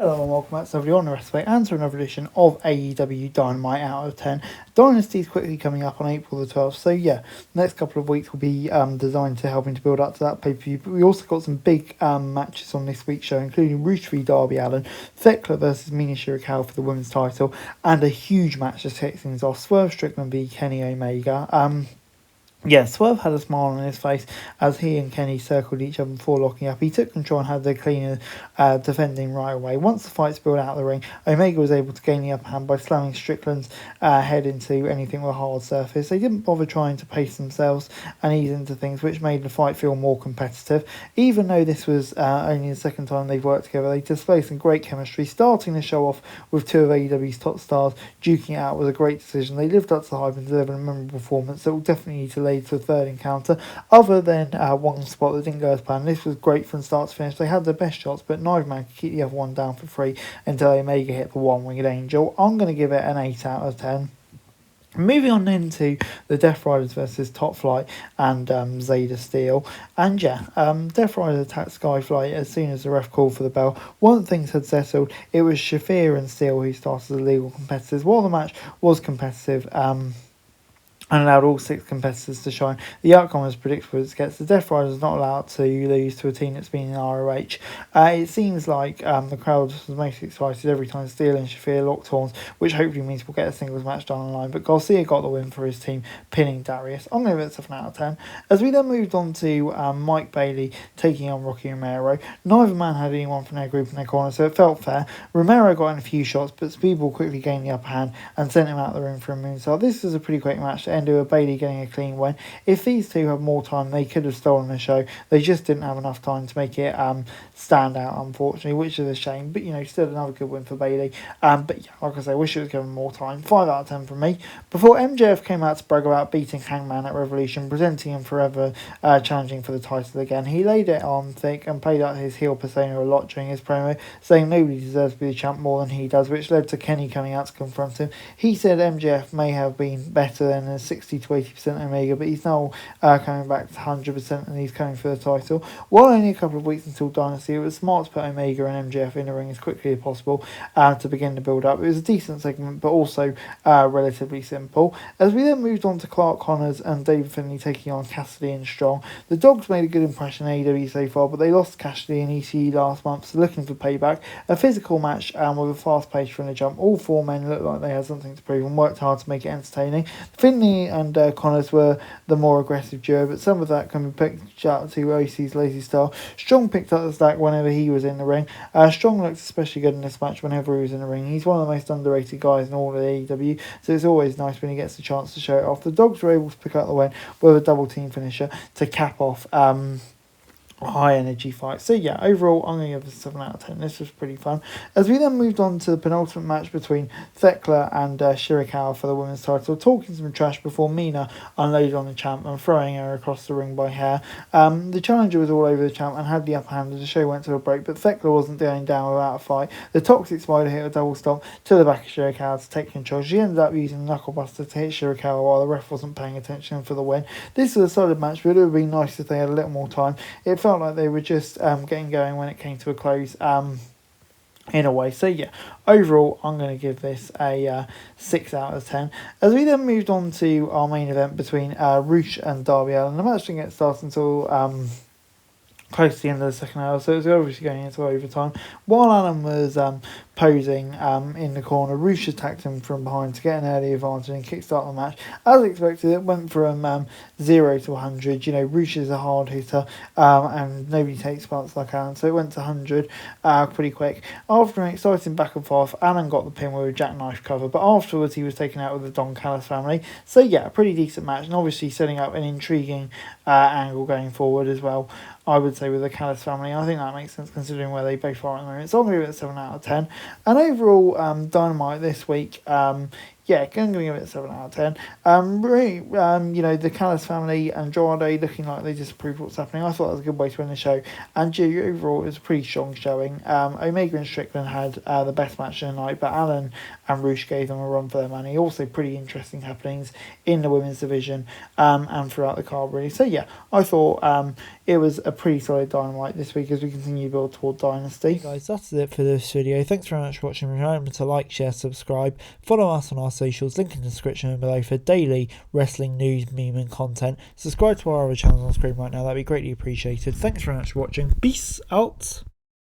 Hello and welcome back to everybody on the rest of and to another edition of AEW Dynamite Out of 10. Dynasty is quickly coming up on April the 12th, so yeah, the next couple of weeks will be designed to helping to build up to that pay-per-view. But we also got some big matches on this week's show, including Roosh v Darby Allin, Thekla versus Mina Shirakawa for the women's title, and a huge match to kick things off, Swerve Strickland v Kenny Omega. Yeah, Swerve had a smile on his face as he and Kenny circled each other before locking up. He took control and had the cleaner defending right away. Once the fight spilled out of the ring, Omega was able to gain the upper hand by slamming Strickland's head into anything with a hard surface. They didn't bother trying to pace themselves and ease into things, which made the fight feel more competitive. Even though this was only the second time they've worked together, they displayed some great chemistry. Starting the show off with two of AEW's top stars duking it out was a great decision. They lived up to the hype and delivered a memorable performance that will definitely need to lead to a third encounter, other than one spot that didn't go as planned. This was great from start to finish. They had their best shots, but neither man could keep the other one down for free until Omega hit the one-winged angel. I'm going to give it an 8 out of 10. Moving on then to the Death Riders versus Top Flight and Zeta Steel. And yeah, Death Riders attacked Skyflight as soon as the ref called for the bell. Once things had settled, it was Shafir and Steel who started as legal competitors. While the match was competitive, and allowed all 6 competitors to shine, the outcome was predictable as it gets. The Death Riders not allowed to lose to a team that's been in ROH. It seems like the crowd was most excited every time Steele and Shafir locked horns, which hopefully means we'll get a singles match down the line. But Garcia got the win for his team, pinning Darius. I'm going to give it 7 out of 10. As we then moved on to Mike Bailey taking on Rocky Romero, neither man had anyone from their group in their corner, so it felt fair. Romero got in a few shots, but Speedball quickly gained the upper hand and sent him out of the ring for a moonsault. This was a pretty quick match to end with Bailey getting a clean win. If these two had more time, they could have stolen the show. They just didn't have enough time to make it stand out, unfortunately, which is a shame. But, still another good win for Bailey. But, yeah, like I say, wish it was given more time. 5 out of 10 from me. Before MJF came out to brag about beating Hangman at Revolution, presenting him forever, challenging for the title again, he laid it on thick and played out his heel persona a lot during his promo, saying nobody deserves to be the champ more than he does, which led to Kenny coming out to confront him. He said MJF may have been better than a 60 to 80% Omega, but he's now coming back to 100% and he's coming for the title. While only a couple of weeks until Dynasty, it was smart to put Omega and MJF in the ring as quickly as possible to begin to build up. It was a decent segment, but also relatively simple. As we then moved on to Clark Connors and David Finlay taking on Cassidy and Strong, the Dogs made a good impression in AEW so far, but they lost Cassidy and ECE last month, so looking for payback. A physical match with a fast pace from the jump. All 4 men looked like they had something to prove and worked hard to make it entertaining. Finlay and Connors were the more aggressive duo, but some of that can be picked out to OC's lazy style. Strong picked up the slack whenever he was in the ring. Strong looked especially good in this match whenever he was in the ring. He's one of the most underrated guys in all of AEW, so it's always nice when he gets the chance to show it off. The Dogs were able to pick up the win with a double team finisher to cap off high energy fight. So yeah, overall I'm going to give it a 7 out of 10. This was pretty fun. As we then moved on to the penultimate match between Thekla and Shirakawa for the women's title, talking some trash before Mina unloaded on the champ and throwing her across the ring by hair. The challenger was all over the champ and had the upper hand as the show went to a break, but Thekla wasn't going down without a fight. The Toxic Spider hit a double stomp to the back of Shirakawa to take control. She ended up using the knucklebuster to hit Shirakawa while the ref wasn't paying attention for the win. This was a solid match, but it would have been nice if they had a little more time. It felt like they were just getting going when it came to a close in a way. So yeah, overall I'm going to give this a 6 out of 10. As we then moved on to our main event between Roosh and Darby Allin, the match didn't get started until close to the end of the second hour, so it was obviously going into overtime. While Allen was posing in the corner, Roosh attacked him from behind to get an early advantage and kickstart the match. As expected, it went from 0 to 100. Roosh is a hard hitter and nobody takes parts like Allen, so it went to 100 pretty quick. After an exciting back and forth, Allen got the pin with a jackknife cover, but afterwards he was taken out with the Don Callis family. So yeah, a pretty decent match, and obviously setting up an intriguing angle going forward as well, I would say, with the Callis family. I think that makes sense considering where they both are at the moment. So I'm going to give it a 7 out of 10. And overall, Dynamite this week, yeah, I'm going to give it a 7 out of 10. Really, the Callis family and Andrade looking like they disapproved what's happening. I thought that was a good way to win the show. And overall, it was a pretty strong showing. Omega and Strickland had the best match of the night, but Allen and Roosh gave them a run for their money. Also, pretty interesting happenings in the women's division and throughout the card, really. So, yeah, I thought it was a pretty solid Dynamite this week as we continue to build toward Dynasty. Hey guys, that's it for this video. Thanks very much for watching. Remember to like, share, subscribe, follow us on our socials, link in the description below for daily wrestling news, meme and content. Subscribe to our other channels on screen right now, that'd be greatly appreciated. Thanks very much for watching. Peace out.